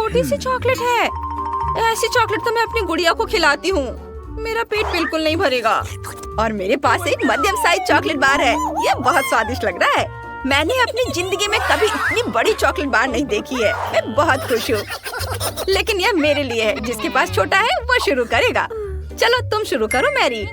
छोटी सी चॉकलेट है। ऐसी चॉकलेट तो मैं अपनी गुड़िया को खिलाती हूँ। मेरा पेट बिल्कुल नहीं भरेगा। और मेरे पास एक मध्यम साइज चॉकलेट बार है। ये बहुत स्वादिष्ट लग रहा है। मैंने अपनी जिंदगी में कभी इतनी बड़ी चॉकलेट बार नहीं देखी है। मैं बहुत खुश हूँ। लेकिन यह मेरे लिए है। जिसके पास छोटा है वो शुरू करेगा। चलो तुम शुरू करो मैरी।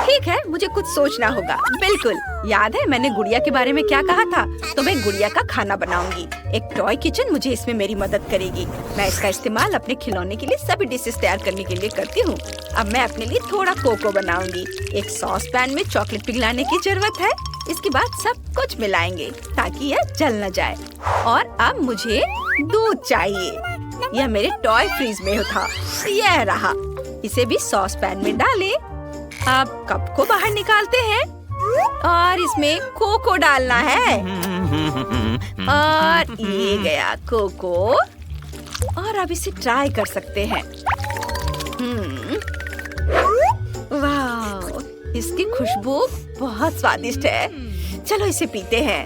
ठीक है, मुझे कुछ सोचना होगा। बिल्कुल, याद है मैंने गुड़िया के बारे में क्या कहा था? तो मैं गुड़िया का खाना बनाऊंगी। एक टॉय किचन मुझे इसमें मेरी मदद करेगी। मैं इसका इस्तेमाल अपने खिलौने के लिए सभी डिशेस तैयार करने के लिए करती हूँ। अब मैं अपने लिए थोड़ा कोको बनाऊंगी। एक सॉस पैन में चॉकलेट पिघलाने की जरूरत है। इसके बाद सब कुछ मिलाएंगे ताकि यह जल न जाए। और अब मुझे दूध चाहिए। यह मेरे टॉय फ्रीज में था। यह रहा। इसे भी सॉस पैन में डालें। अब कप को बाहर निकालते हैं और इसमें कोको डालना है। और ये गया कोको। और अब इसे ट्राई कर सकते हैं। वाह, इसकी खुशबू बहुत स्वादिष्ट है। चलो इसे पीते हैं।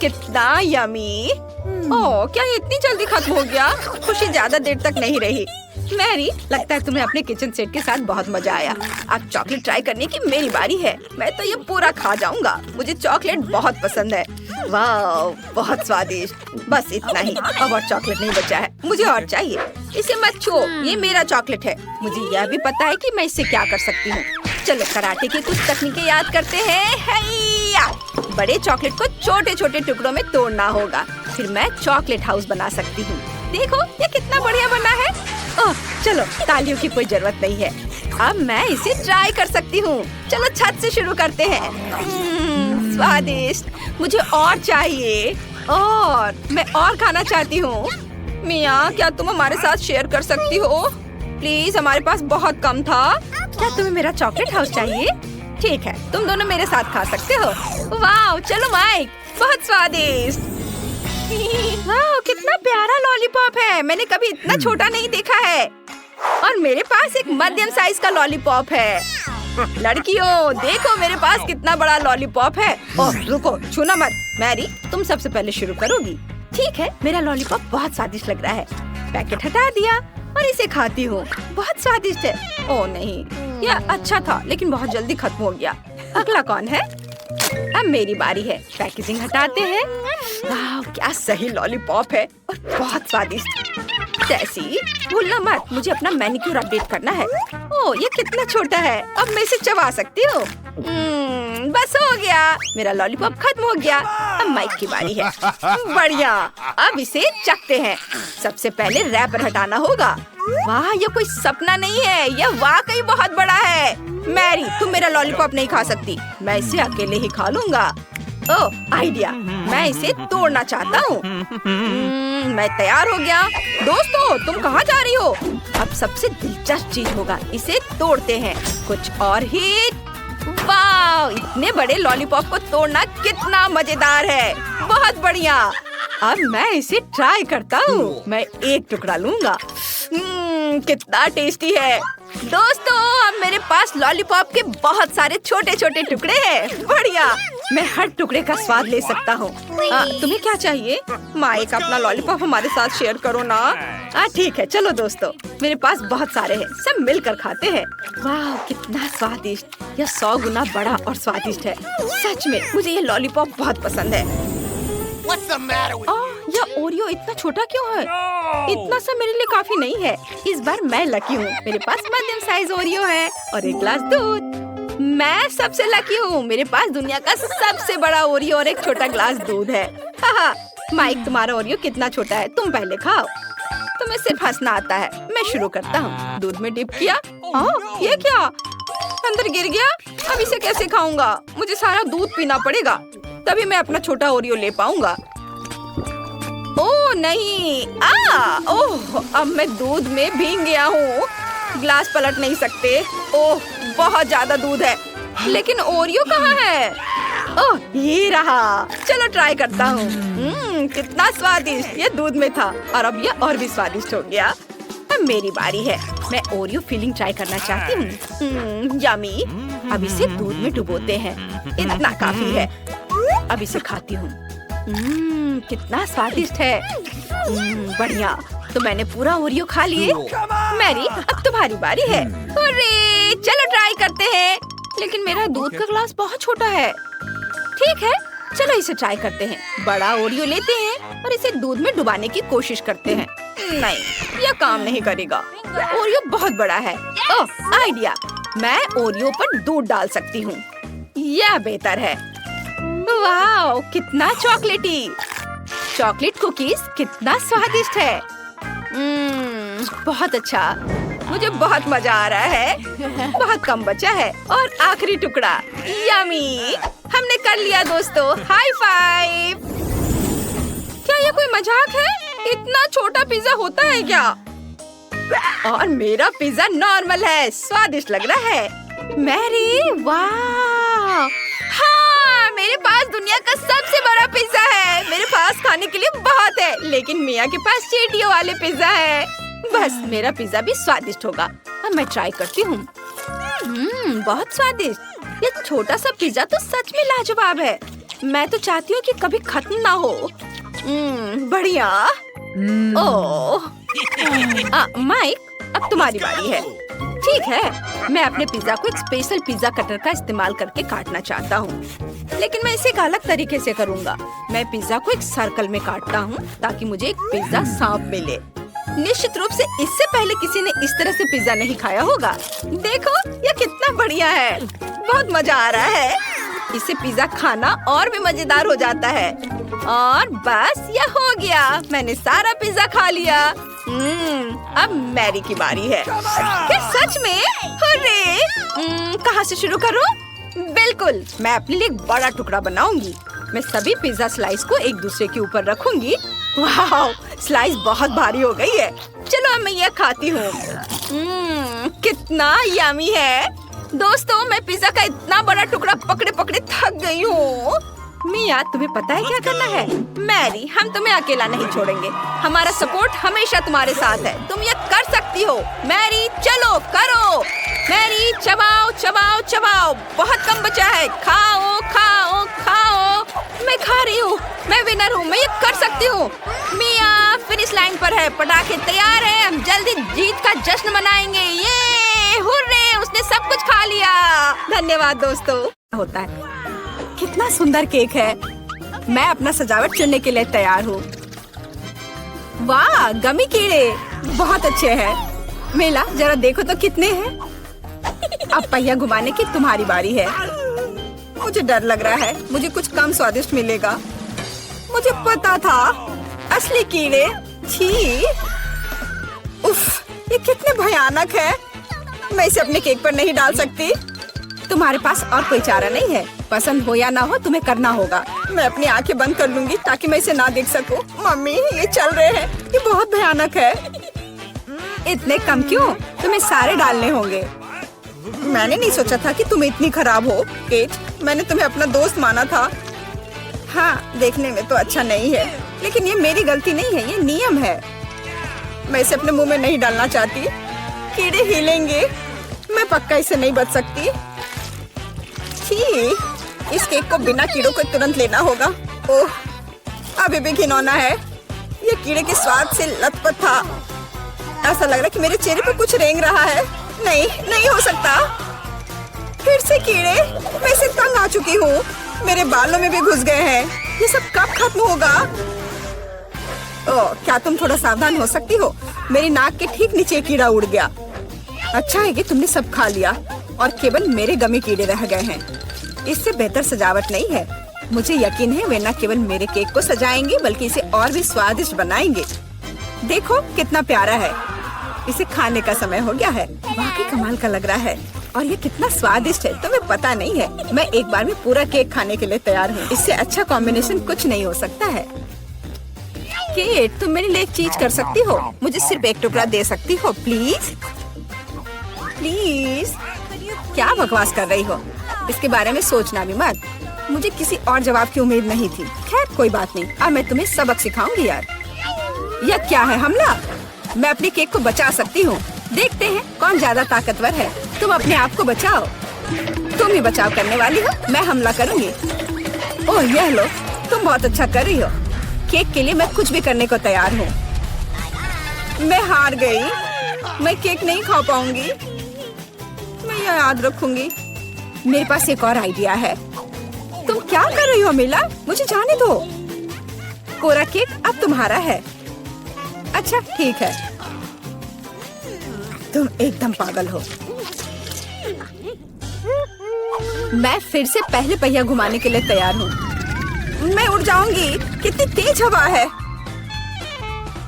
कितना यमी। ओह, क्या ये इतनी जल्दी खत्म हो गया? खुशी ज्यादा देर तक नहीं रही। मैरी, लगता है तुम्हें अपने किचन सेट के साथ बहुत मजा आया। अब चॉकलेट ट्राई करने की मेरी बारी है। मैं तो ये पूरा खा जाऊंगा। मुझे चॉकलेट बहुत पसंद है। वाह, बहुत स्वादिष्ट। बस इतना ही। अब और चॉकलेट नहीं बचा है। मुझे और चाहिए। इसे मत छुओ, ये मेरा चॉकलेट है। मुझे यह भी पता है कि मैं इससे क्या कर सकती हूँ। चलो कराटे की कुछ तकनीकें याद करते हैं। हैया! बड़े चॉकलेट को छोटे छोटे टुकड़ों में तोड़ना होगा। फिर मैं चॉकलेट हाउस बना सकती हूँ। देखो ये कितना बढ़िया बना है। ओह, चलो तालियों की कोई जरूरत नहीं है। अब मैं इसे ट्राई कर सकती हूँ। चलो छत से शुरू करते हैं। स्वादिष्ट। मुझे और चाहिए। और मैं और खाना चाहती हूँ। मिया, क्या तुम हमारे साथ शेयर कर सकती हो? प्लीज, हमारे पास बहुत कम था। क्या तुम्हें मेरा चॉकलेट हाउस चाहिए? ठीक है, तुम दोनों मेरे साथ खा सकते हो। वाह, चलो माइक, बहुत स्वादिष्ट। वाह, कितना प्यारा लॉलीपॉप है। मैंने कभी इतना छोटा नहीं देखा है। और मेरे पास एक मध्यम साइज का लॉलीपॉप है। लड़कियों, देखो मेरे पास कितना बड़ा लॉलीपॉप है। ओह, रुको, छूना मत। मैरी, तुम सबसे पहले शुरू करोगी। ठीक है, मेरा लॉलीपॉप बहुत स्वादिष्ट लग रहा है। पैकेट हटा दिया और इसे खाती हूँ। बहुत स्वादिष्ट है। ओह नहीं, यह अच्छा था लेकिन बहुत जल्दी खत्म हो गया। अगला कौन है? अब मेरी बारी है। पैकेजिंग हटाते हैं। वाह, क्या सही लॉलीपॉप है और बहुत स्वादिष्ट। जैसी, भूलना मत, मुझे अपना मैनिक्योर अपडेट करना है। ओह, ये कितना छोटा है। अब मैं इसे चबा सकती हूँ। बस हो गया, मेरा लॉलीपॉप खत्म हो गया। अब माइक की बारी है। बढ़िया, अब इसे चखते हैं। सबसे पहले रैपर हटाना होगा। वाह, ये कोई सपना नहीं है, यह वाकई बहुत बड़ा है। मैरी, तुम मेरा लॉलीपॉप नहीं खा सकती। मैं इसे अकेले ही खा लूंगा। ओह, आइडिया, मैं इसे तोड़ना चाहता हूँ। मैं तैयार हो गया। दोस्तों, तुम कहाँ जा रही हो? अब सबसे दिलचस्प चीज होगा, इसे तोड़ते हैं। कुछ और हिट। वाह, इतने बड़े लॉलीपॉप को तोड़ना कितना मजेदार है। बहुत बढ़िया। अब मैं इसे ट्राई करता हूँ। मैं एक टुकड़ा लूंगा। कितना टेस्टी है। दोस्तों, अब मेरे पास लॉलीपॉप के बहुत सारे छोटे छोटे टुकड़े हैं। बढ़िया, मैं हर टुकड़े का स्वाद ले सकता हूँ। तुम्हें क्या चाहिए? माइक, अपना लॉलीपॉप हमारे साथ शेयर करो ना। ठीक है, चलो दोस्तों, मेरे पास बहुत सारे हैं। सब मिलकर खाते हैं। वाह, कितना स्वादिष्ट। यह 100 गुना बड़ा और स्वादिष्ट है। सच में मुझे ये लॉलीपॉप बहुत पसंद है। यह ओरियो इतना छोटा क्यों है? इतना सा मेरे लिए काफी नहीं है। इस बार मैं लकी हूँ। मेरे पास मध्यम साइज ओरियो है और एक ग्लास दूध। मैं सबसे लकी हूँ। मेरे पास दुनिया का सबसे बड़ा ओरियो और एक छोटा ग्लास दूध है। माइक, तुम्हारा ओरियो कितना छोटा है? तुम पहले खाओ। तुम्हें सिर्फ हंसना आता है। मैं शुरू करता हूँ। दूध में डिप किया। ये क्या? अंदर गिर गया। अब इसे कैसे खाऊंगा? मुझे सारा दूध पीना पड़ेगा, तभी मैं अपना छोटा ओरियो ले पाऊंगा। ओह नहीं, ओह, अब मैं दूध में भीग गया हूँ। ग्लास पलट नहीं सकते। ओह, बहुत ज्यादा दूध है। लेकिन ओरियो कहाँ है? ओह, ये रहा। चलो ट्राई करता हूँ। कितना स्वादिष्ट। ये दूध में था और अब ये और भी स्वादिष्ट हो गया। अब मेरी बारी है। मैं ओरियो फिलिंग ट्राई करना चाहती हूँ। यमी। अब इसे दूध में डुबोते हैं। इतना काफी है। अब इसे खाती हूँ। कितना स्वादिष्ट है। बढ़िया। तो मैंने पूरा ओरियो खा लिए। मैरी, अब तुम्हारी बारी है। अरे चलो ट्राई करते हैं। लेकिन मेरा दूध का ग्लास बहुत छोटा है। ठीक है, चलो इसे ट्राई करते हैं। बड़ा ओरियो लेते हैं और इसे दूध में डुबाने की कोशिश करते हैं। नहीं, यह काम नहीं करेगा। ओरियो बहुत बड़ा है। ओह, आइडिया! मैं ओरियो पर दूध डाल सकती हूँ। यह बेहतर है। वाह, कितना चॉकलेटी! चॉकलेट कुकीज कितना स्वादिष्ट है। बहुत अच्छा। मुझे बहुत मजा आ रहा है। बहुत कम बचा है और आखिरी टुकड़ा। यमी! हमने कर लिया दोस्तों। High five! क्या ये कोई मजाक है? इतना छोटा पिज्जा होता है क्या? और मेरा पिज्जा नॉर्मल है। स्वादिष्ट लग रहा है। मैरी, वाह! हाँ, मेरे पास दुनिया का सबसे बड़ा पिज्जा है। मेरे पास खाने के लिए बहुत है, लेकिन मिया के पास चींटियों वाले पिज्जा है। बस मेरा पिज्जा भी स्वादिष्ट होगा। अब मैं ट्राई करती हूँ। बहुत स्वादिष्ट। ये छोटा सा पिज्जा तो सच में लाजवाब है। मैं तो चाहती हूँ कि कभी खत्म ना हो। बढ़िया। ओह, माइक, अब तुम्हारी बारी है। ठीक है, मैं अपने पिज्जा को एक स्पेशल पिज्जा कटर का इस्तेमाल करके काटना चाहता हूँ, लेकिन मैं इसे एक अलग तरीके से करूँगा। मैं पिज्जा को एक सर्कल में काटता हूँ ताकि मुझे एक पिज्जा सांप मिले। निश्चित रूप से इससे पहले किसी ने इस तरह से पिज्जा नहीं खाया होगा। देखो, यह कितना बढ़िया है। बहुत मजा आ रहा है। इससे पिज्जा खाना और भी मजेदार हो जाता है। और बस यह हो गया। मैंने सारा पिज्जा खा लिया। अब मैरी की बारी है। क्या सच में? अरे, कहाँ से शुरू करूँ? बिल्कुल, मैं अपने लिए एक बड़ा टुकड़ा बनाऊंगी। मैं सभी पिज्जा स्लाइस को एक दूसरे के ऊपर रखूंगी। वाह, स्लाइस बहुत भारी हो गई है। चलो अब मैं यह खाती हूँ। कितना यमी है। दोस्तों, मैं पिज्जा का इतना बड़ा टुकड़ा पकड़े पकड़े थक गई हूँ। मिया, तुम्हें पता है क्या करना है? मैरी, हम तुम्हें अकेला नहीं छोड़ेंगे। हमारा सपोर्ट हमेशा तुम्हारे साथ है। तुम ये कर सकती हो। मैरी, चलो करो। मैरी, चबाओ चबाओ चबाओ। बहुत कम बचा है। खाओ खाओ खाओ। मैं खा रही हूँ। मैं विनर हूँ। मैं ये कर सकती हूँ। मिया फिनिश लाइन पर है। पटाखे तैयार हैं। हम जल्दी जीत का जश्न मनाएंगे। ये हुर्रे, उसने सब कुछ खा लिया। धन्यवाद दोस्तों। होता है। कितना सुंदर केक है। मैं अपना सजावट चुनने के लिए तैयार हूँ। वाह, गमी कीड़े बहुत अच्छे हैं। मेला, जरा देखो तो कितने हैं। अब पहिया घुमाने की तुम्हारी बारी है। मुझे डर लग रहा है। मुझे कुछ कम स्वादिष्ट मिलेगा। मुझे पता था। असली कीड़े। छी, उफ, ये कितने भयानक है। मैं इसे अपने केक पर नहीं डाल सकती। तुम्हारे पास और कोई चारा नहीं है। पसंद हो या ना हो, तुम्हें करना होगा। मैं अपनी आंखें बंद कर लूंगी ताकि मैं इसे ना देख सकूं। मम्मी, ये चल रहे हैं। ये बहुत भयानक है। इतने कम क्यों? तुम्हें सारे डालने होंगे। मैंने नहीं सोचा था कि तुम इतनी खराब हो। केट, मैंने तुम्हें अपना दोस्त माना था। हाँ, देखने में तो अच्छा नहीं है, लेकिन ये मेरी गलती नहीं है। ये नियम है। मैं इसे अपने मुंह में नहीं डालना चाहती। कीड़े हिलेंगे। मैं पक्का इसे नहीं बच सकती। छी, इस केक को बिना कीड़ों को तुरंत लेना होगा। ओह, अभी भी घिनौना है। ये कीड़े के स्वाद से लथपथ था। ऐसा लग रहा है कि मेरे चेहरे पर कुछ रेंग रहा है। नहीं, नहीं हो सकता। फिर से कीड़े। मैं इसे तंग आ चुकी हूँ। मेरे बालों में भी घुस गए हैं। ये सब कब खत्म होगा? ओह, क्या तुम थोड़ा सावधान हो सकती हो? मेरी नाक के ठीक नीचे कीड़ा उड़ गया। अच्छा है कि तुमने सब खा लिया और केवल मेरे गमी कीड़े रह गए हैं। इससे बेहतर सजावट नहीं है। मुझे यकीन है वे न केवल मेरे केक को सजाएंगे बल्कि इसे और भी स्वादिष्ट बनाएंगे। देखो कितना प्यारा है। इसे खाने का समय हो गया है। वाकई कमाल का लग रहा है और ये कितना स्वादिष्ट है तुम्हें पता नहीं है। मैं एक बार में पूरा केक खाने के लिए तैयार हूँ। इससे अच्छा कॉम्बिनेशन कुछ नहीं हो सकता है। केट, तुम मेरे लिए एक चीज कर सकती हो? मुझे सिर्फ एक टुकड़ा दे सकती हो प्लीज? प्लीज। क्या बकवास कर रही हो? इसके बारे में सोचना भी मत। मुझे किसी और जवाब की उम्मीद नहीं थी। खैर कोई बात नहीं। अब मैं तुम्हें सबक सिखाऊंगी यार। यह क्या है, हमला? मैं अपने केक को बचा सकती हूँ। देखते हैं कौन ज्यादा ताकतवर है। तुम अपने आप को बचाओ। तुम ही बचाव करने वाली हो। मैं हमला करूंगी। ओह, यह लो। तुम बहुत अच्छा कर रही हो। केक के लिए मैं कुछ भी करने को तैयार हूँ। मैं हार गई। मैं केक नहीं खा पाऊंगी। मैं यह याद रखूंगी। मेरे पास एक और आइडिया है। तुम क्या कर रही हो मिला? मुझे जाने दो। कोरा केक अब तुम्हारा है। अच्छा ठीक है। तुम एकदम पागल हो। मैं फिर से पहले पहिया घुमाने के लिए तैयार हूँ। मैं उड़ जाऊंगी। कितनी तेज हवा है।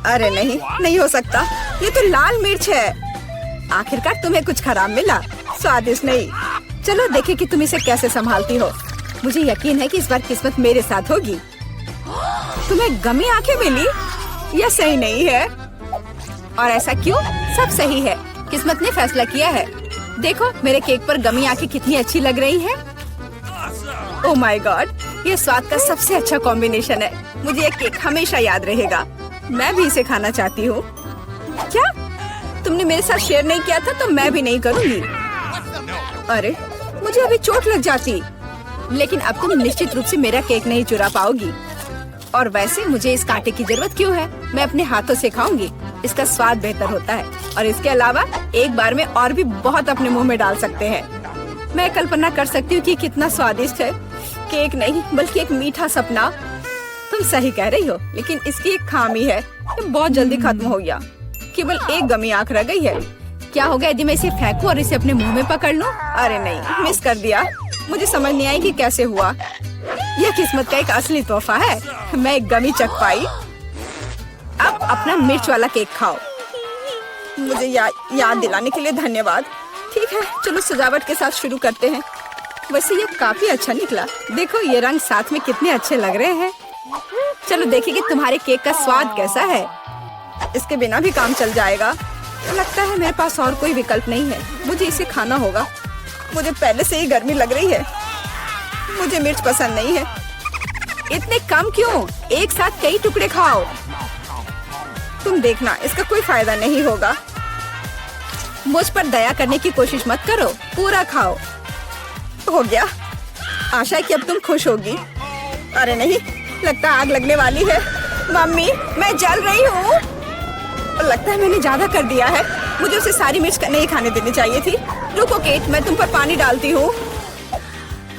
अरे नहीं, नहीं हो सकता। ये तो लाल मिर्च है। आखिरकार तुम्हें कुछ खराब मिला। स्वादिष्ट नहीं। चलो देखें कि तुम इसे कैसे संभालती हो। मुझे यकीन है कि इस बार किस्मत मेरे साथ होगी। तुम्हें गमी आंखें मिली? यह सही नहीं है। और ऐसा क्यों? सब सही है। किस्मत ने फैसला किया है। देखो मेरे केक पर गमी आंखें कितनी अच्छी लग रही है। ओह माय गॉड, ये स्वाद का सबसे अच्छा कॉम्बिनेशन है। मुझे ये केक हमेशा याद रहेगा। मैं भी इसे खाना चाहती हूँ। क्या तुमने मेरे साथ शेयर नहीं किया था तो मैं भी नहीं करूँगी। अरे मुझे अभी चोट लग जाती। लेकिन अब तुम निश्चित रूप से मेरा केक नहीं चुरा पाओगी। और वैसे मुझे इस कांटे की जरूरत क्यों है? मैं अपने हाथों से खाऊंगी। इसका स्वाद बेहतर होता है। और इसके अलावा एक बार में और भी बहुत अपने मुंह में डाल सकते हैं। मैं कल्पना कर सकती हूँ कि कितना स्वादिष्ट है। केक नहीं बल्कि एक मीठा सपना। तुम सही कह रही हो, लेकिन इसकी एक खामी है। ये बहुत जल्दी खत्म हो गया। केवल एक गमी आंख रह गई है। क्या होगा यदि मैं इसे फेंकूं और इसे अपने मुंह में पकड़ लूं? अरे नहीं, मिस कर दिया। मुझे समझ नहीं आई कि कैसे हुआ। यह किस्मत का एक असली तोहफा है। मैं एक गमी चख पाई। अब अपना मिर्च वाला केक खाओ। मुझे याद दिलाने के लिए धन्यवाद। ठीक है, चलो सजावट के साथ शुरू करते हैं। वैसे ये काफी अच्छा निकला। देखो ये रंग साथ में कितने अच्छे लग रहे हैं। चलो देखिए कि तुम्हारे केक का स्वाद कैसा है। इसके बिना भी काम चल जाएगा। लगता है मेरे पास और कोई विकल्प नहीं है। मुझे इसे खाना होगा। मुझे पहले से ही गर्मी लग रही है। मुझे मिर्च पसंद नहीं है। इतने कम क्यों? एक साथ कई टुकड़े खाओ। तुम देखना, इसका कोई फायदा नहीं होगा। मुझ पर दया करने की कोशिश मत करो। पूरा खाओ। हो गया। आशा है कि अब तुम खुश होगी। अरे नहीं, लगता है आग लगने वाली है। मम्मी, मैं जल रही हूँ। लगता है मैंने ज्यादा कर दिया है। मुझे उसे सारी मिर्च नहीं खाने देनी चाहिए थी। रुको केट, मैं तुम पर पानी डालती हूँ।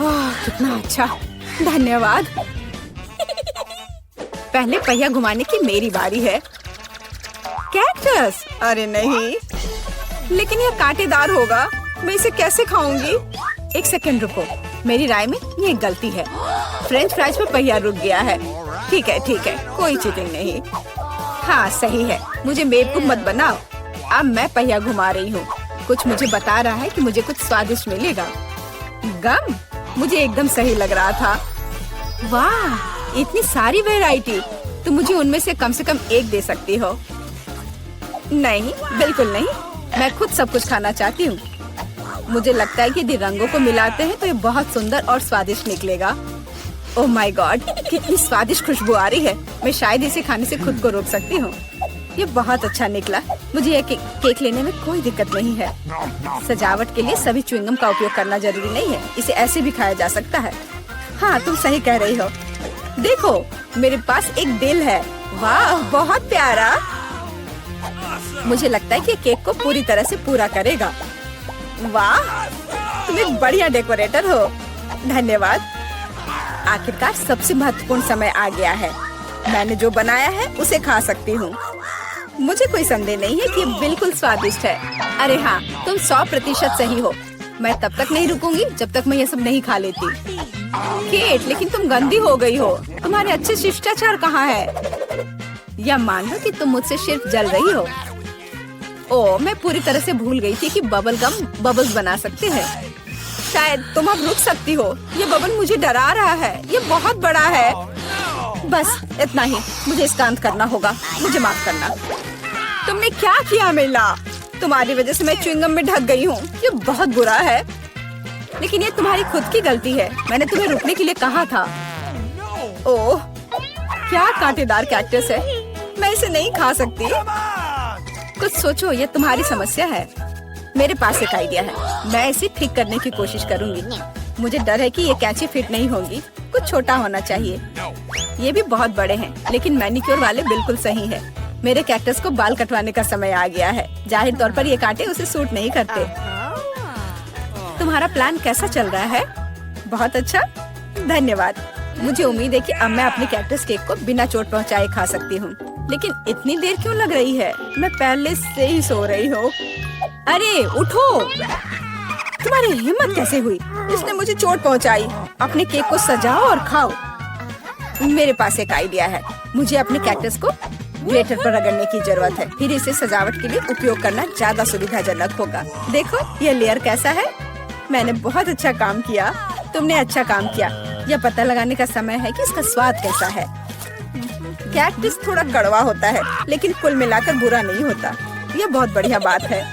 कितना अच्छा, धन्यवाद। पहले पहिया घुमाने की मेरी बारी है। कैक्टस? अरे नहीं, लेकिन यह कांटेदार होगा। मैं इसे कैसे खाऊंगी? एक सेकंड रुको। मेरी राय में ये एक गलती है। फ्रेंच फ्राइज पर पहिया रुक गया है। ठीक है, कोई चीटिंग नहीं। हाँ सही है। मुझे बेवकूफ मत बनाओ। अब मैं पहिया घुमा रही हूँ। कुछ मुझे बता रहा है कि मुझे कुछ स्वादिष्ट मिलेगा। गम? मुझे एकदम सही लग रहा था। वाह, इतनी सारी वैरायटी। तुम मुझे उनमें से कम एक दे सकती हो। नहीं, बिल्कुल नहीं। मैं खुद सब कुछ खाना चाहती हूँ। मुझे लगता है कि यदि रंगों को मिलाते हैं तो ये बहुत सुंदर और स्वादिष्ट निकलेगा। ओह माय गॉड, कितनी स्वादिष्ट खुशबू आ रही है। मैं शायद इसे खाने से खुद को रोक सकती हूँ। ये बहुत अच्छा निकला। मुझे ये केक लेने में कोई दिक्कत नहीं है। सजावट के लिए सभी च्युइंगम का उपयोग करना जरूरी नहीं है। इसे ऐसे भी खाया जा सकता है। हाँ, तुम सही कह रही हो। देखो, मेरे पास एक दिल है। वाह, बहुत प्यारा। मुझे लगता है कि केक को पूरी तरह से पूरा करेगा। वाह, तुम एक बढ़िया डेकोरेटर हो। धन्यवाद। आखिरकार सबसे महत्वपूर्ण समय आ गया है। मैंने जो बनाया है उसे खा सकती हूँ। मुझे कोई संदेह नहीं है कि ये बिल्कुल स्वादिष्ट है। अरे हाँ, तुम 100% सही हो। मैं तब तक नहीं रुकूंगी जब तक मैं ये सब नहीं खा लेती। केट, लेकिन तुम गंदी हो गई हो। तुम्हारे अच्छे शिष्टाचार कहाँ है? या मान लो कि तुम मुझसे सिर्फ जल रही हो। ओह, मैं पूरी तरह से भूल गई थी कि बबल गम बबल्स बना सकते हैं। शायद तुम अब रुक सकती हो। ये बबल मुझे डरा रहा है। ये बहुत बड़ा है। बस इतना ही। मुझे इसका अंत करना होगा। मुझे माफ करना। तुमने क्या किया मिला? तुम्हारी वजह से मैं च्युइंगम में ढक गई हूँ। ये बहुत बुरा है। लेकिन ये तुम्हारी खुद की गलती है। मैंने तुम्हें रुकने के लिए कहा था। ओह, क्या कांटेदार कैक्टस है। मैं इसे नहीं खा सकती। कुछ सोचो, ये तुम्हारी समस्या है। मेरे पास एक आइडिया है। मैं इसे ठीक करने की कोशिश करूंगी। मुझे डर है कि ये कैंची फिट नहीं होंगी, कुछ छोटा होना चाहिए। ये भी बहुत बड़े हैं, लेकिन मैनिक्योर वाले बिल्कुल सही है। मेरे कैक्टस को बाल कटवाने का समय आ गया है। जाहिर तौर पर ये कांटे उसे सूट नहीं करते। तुम्हारा प्लान कैसा चल रहा है? बहुत अच्छा, धन्यवाद। मुझे उम्मीद है कि अब मैं अपने कैक्टस केक को बिना चोट पहुंचाए खा सकती हूँ। लेकिन इतनी देर क्यों लग रही है? मैं पहले से ही सो रही हूँ। अरे उठो, तुम्हारी हिम्मत कैसे हुई? इसने मुझे चोट पहुंचाई। अपने केक को सजाओ और खाओ। मेरे पास एक आइडिया है। मुझे अपने कैक्टस को ग्रेटर पर रगड़ने की जरूरत है, फिर इसे सजावट के लिए उपयोग करना ज्यादा सुविधाजनक होगा। देखो यह लेयर कैसा है। मैंने बहुत अच्छा काम किया। तुमने अच्छा काम किया। यह पता लगाने का समय है कि इसका स्वाद कैसा है। कैक्टस थोड़ा कड़वा होता है, लेकिन कुल मिलाकर बुरा नहीं होता। यह बहुत बढ़िया बात है।